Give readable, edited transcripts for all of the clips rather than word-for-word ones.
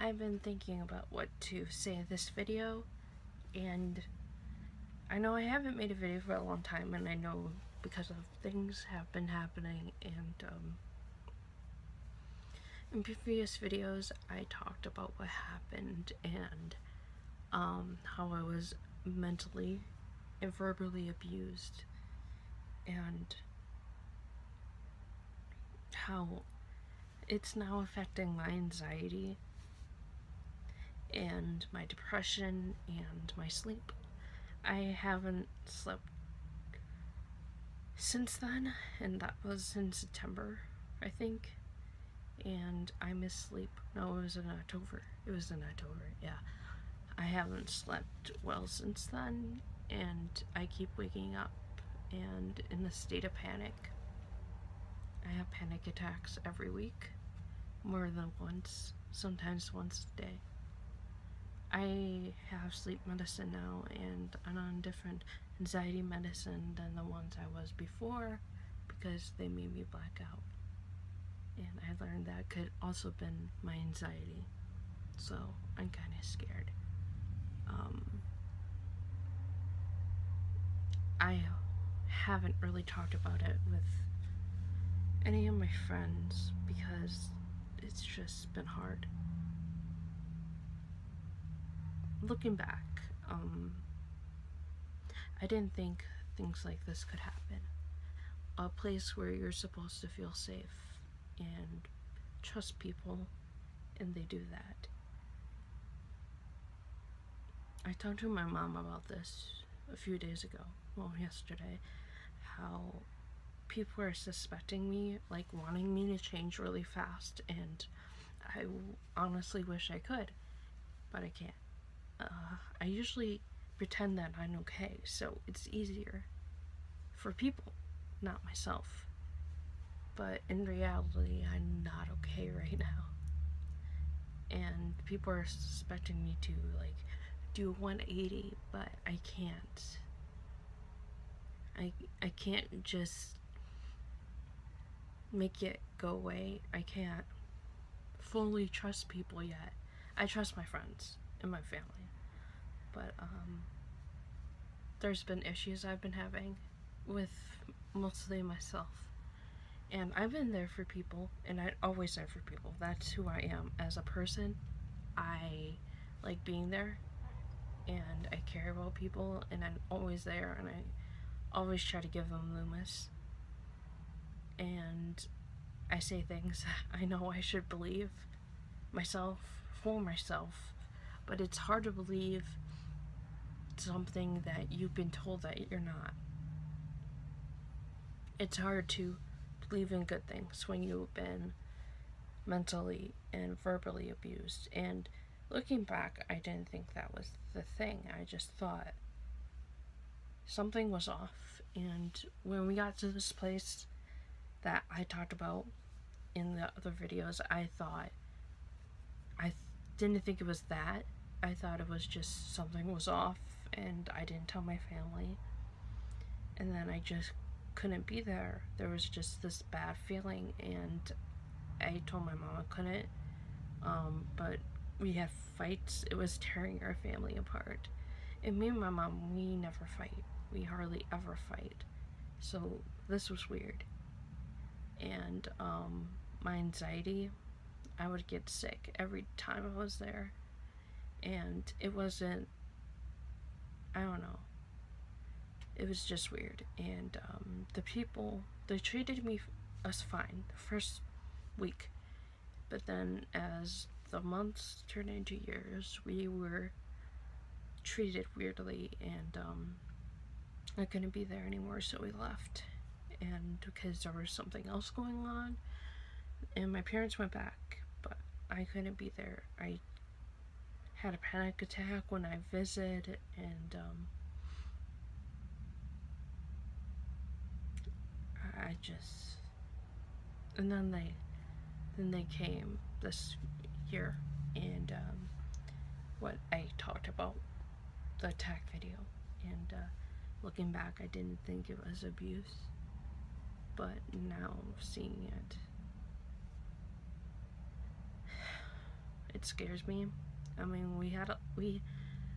I've been thinking about what to say in this video, and I know I haven't made a video for a long time, and I know because of things have been happening, and in previous videos I talked about what happened and how I was mentally and verbally abused, and how it's now affecting my anxiety and my depression and my sleep. I haven't slept since then, and that was in September, I think, and I missed sleep. No, it was in October. Yeah. I haven't slept well since then, and I keep waking up and in a state of panic. I have panic attacks every week, more than once, sometimes once a day. I have sleep medicine now, and I'm on different anxiety medicine than the ones I was before because they made me black out. And I learned that could also been my anxiety, so I'm kind of scared. I haven't really talked about it with any of my friends because it's just been hard. Looking back, I didn't think things like this could happen. A place where you're supposed to feel safe and trust people, and they do that. I talked to my mom about this a few days ago, well, yesterday, how people are suspecting me, like wanting me to change really fast, and I honestly wish I could, but I can't. I usually pretend that I'm okay, so it's easier for people, not myself. But in reality, I'm not okay right now. And people are suspecting me to, like, do 180, but I can't. I can't just make it go away. I can't fully trust people yet. I trust my friends and my family, but there's been issues I've been having with mostly myself, and I've been there for people, and I always there for people. That's who I am as a person. I like being there, and I care about people, and I'm always there, and I always try to give them Loomis, and I say things I know I should believe myself for myself, but it's hard to believe something that you've been told that you're not. It's hard to believe in good things when you've been mentally and verbally abused. And looking back, I didn't think that was the thing. I just thought something was off. And when we got to this place that I talked about in the other videos, I didn't think it was that. I thought it was just something was off, and I didn't tell my family. And then I just couldn't be there. There was just this bad feeling, and I told my mom I couldn't, but we had fights. It was tearing our family apart. And me and my mom, we never fight. We hardly ever fight. So this was weird. And my anxiety, I would get sick every time I was there. And it wasn't, I don't know, it was just weird. And the people, they treated me as fine the first week, but then as the months turned into years, we were treated weirdly, and I couldn't be there anymore, so we left. And because there was something else going on, and my parents went back, but I couldn't be there. I had a panic attack when I visited, and I just, and then they came this year, and what I talked about, the attack video, and looking back, I didn't think it was abuse, but now seeing it, It scares me. I mean,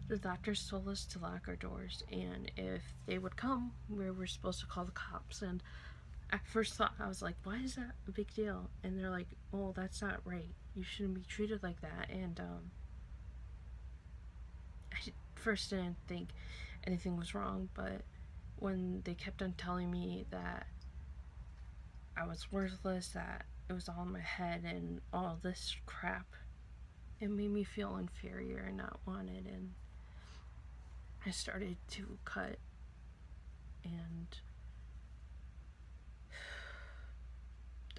the doctors told us to lock our doors, and if they would come, we were supposed to call the cops. And at first thought, I was like, why is that a big deal? And they're like, oh, that's not right. You shouldn't be treated like that. And I first didn't think anything was wrong, but when they kept on telling me that I was worthless, that it was all in my head and all this crap, it made me feel inferior and not wanted, and I started to cut, and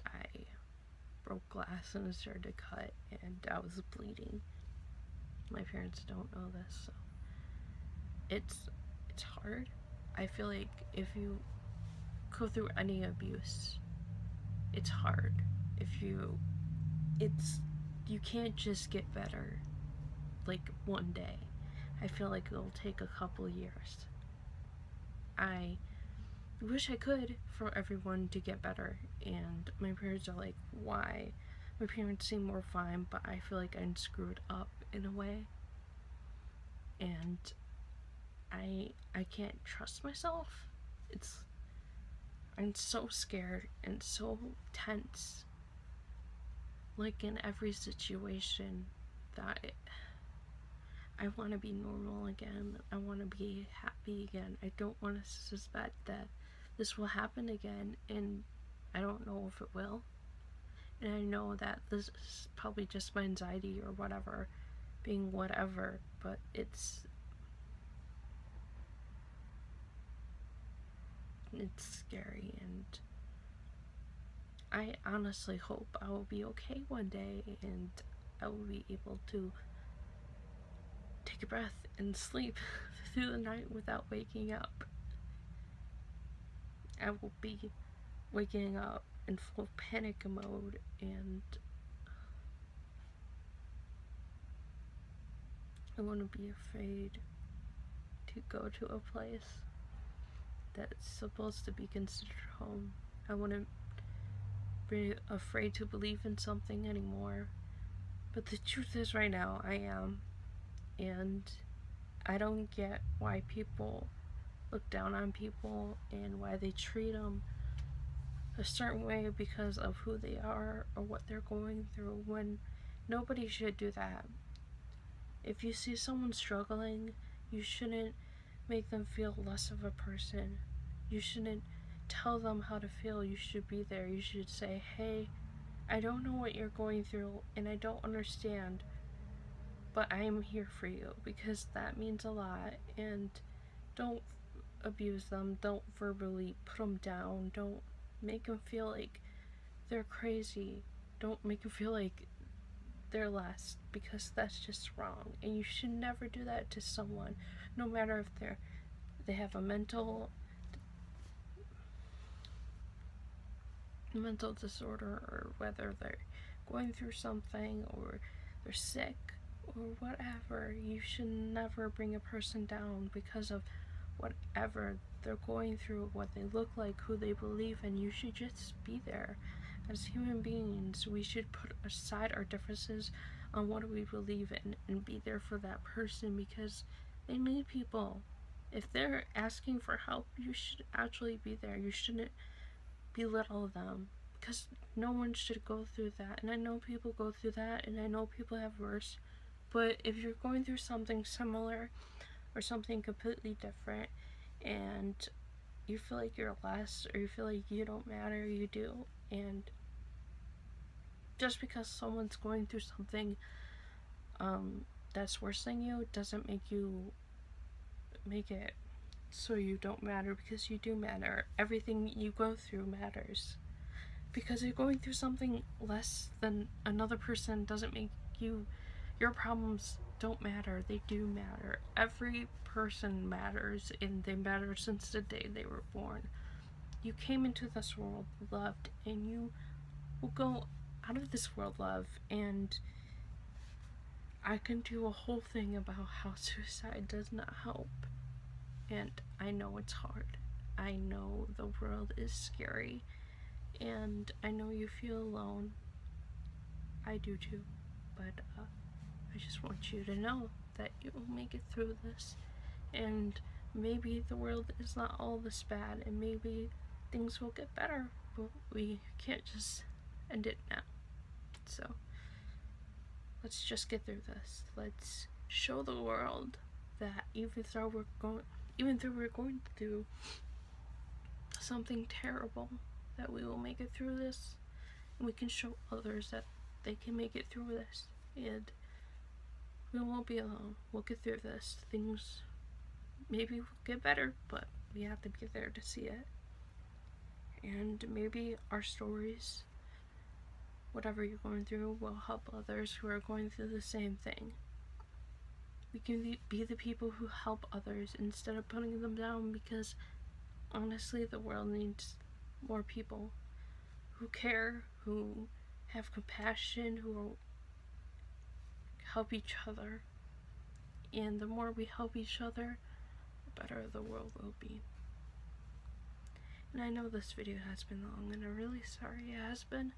I broke glass and started to cut, and I was bleeding. My parents don't know this, so it's hard. I feel like if you go through any abuse, it's hard. You can't just get better like one day. I feel like it'll take a couple years. I wish I could for everyone to get better, and my parents are like, why? My parents seem more fine, but I feel like I'm screwed up in a way, and I can't trust myself. I'm so scared and so tense, like in every situation, that I want to be normal again. I want to be happy again. I don't want to suspect that this will happen again, and I don't know if it will. And I know that this is probably just my anxiety or whatever, being whatever, but it's scary, and I honestly hope I will be okay one day and I will be able to take a breath and sleep through the night without waking up. I will be waking up in full panic mode, and I want to be afraid to go to a place that's supposed to be considered home. I want to be afraid to believe in something anymore. But the truth is, right now, I am. And I don't get why people look down on people and why they treat them a certain way because of who they are or what they're going through, when nobody should do that. If you see someone struggling, you shouldn't make them feel less of a person. You shouldn't tell them how to feel. You should be there. You should say, hey, I don't know what you're going through and I don't understand, but I am here for you, because that means a lot. And don't abuse them. Don't verbally put them down. Don't make them feel like they're crazy. Don't make them feel like they're less, because that's just wrong. And you should never do that to someone, no matter if they have a mental disorder, or whether they're going through something, or they're sick, or whatever. You should never bring a person down because of whatever they're going through, what they look like, who they believe in. You should just be there. As human beings, we should put aside our differences on what we believe in and be there for that person, because they need people. If they're asking for help, you should actually be there. You shouldn't belittle them, because no one should go through that. And I know people go through that, and I know people have worse, but if you're going through something similar or something completely different, and you feel like you're less, or you feel like you don't matter, you do. And just because someone's going through something that's worse than you doesn't make it so you don't matter, because you do matter. Everything you go through matters. Because you're going through something less than another person doesn't make your problems don't matter. They do matter. Every person matters, and they matter since the day they were born. You came into this world loved, and you will go out of this world loved. And I can do a whole thing about how suicide does not help. And I know it's hard. I know the world is scary. And I know you feel alone. I do too. But I just want you to know that you will make it through this, and maybe the world is not all this bad, and maybe things will get better, but we can't just end it now. So let's just get through this. Let's show the world that even though we're going through something terrible, that we will make it through this, and we can show others that they can make it through this, and we won't be alone. We'll get through this. Things maybe will get better, but we have to be there to see it. And maybe our stories, whatever you're going through, will help others who are going through the same thing. We can be the people who help others instead of putting them down, because honestly, the world needs more people who care, who have compassion, who help each other. And the more we help each other, the better the world will be. And I know this video has been long, and I'm really sorry it has been.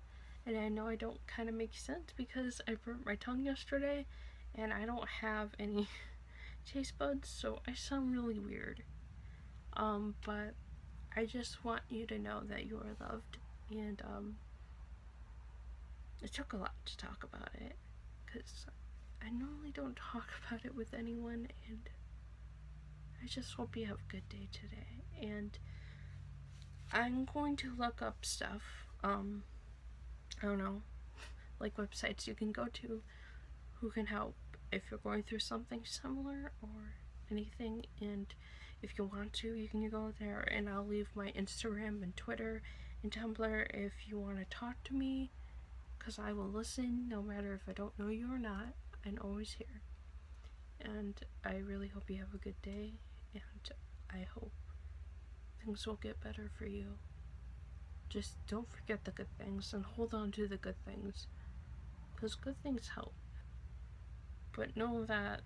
And I know I don't kind of make sense because I burnt my tongue yesterday, and I don't have any taste buds, so I sound really weird. But I just want you to know that you are loved, and it took a lot to talk about it, because I normally don't talk about it with anyone, and I just hope you have a good day today. And I'm going to look up stuff, I don't know, like websites you can go to who can help if you're going through something similar or anything. And if you want to, you can go there, and I'll leave my Instagram and Twitter and Tumblr if you want to talk to me, because I will listen no matter if I don't know you or not. I'm always here. And I really hope you have a good day, and I hope things will get better for you. Just don't forget the good things and hold on to the good things, because good things help. But know that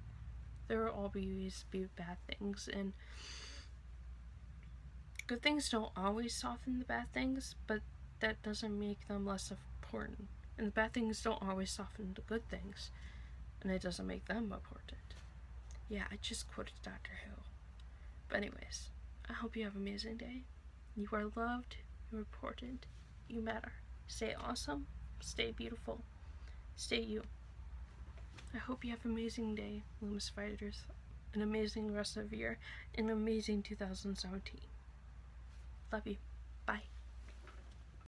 there will always be bad things, and good things don't always soften the bad things, but that doesn't make them less important. And the bad things don't always soften the good things, and it doesn't make them important. Yeah, I just quoted Dr. Who. But anyways, I hope you have an amazing day. You are loved, you're important, you matter. Stay awesome, stay beautiful, stay you. I hope you have an amazing day, Loomis Fighters, an amazing rest of the year, an amazing 2017. Love you. Bye.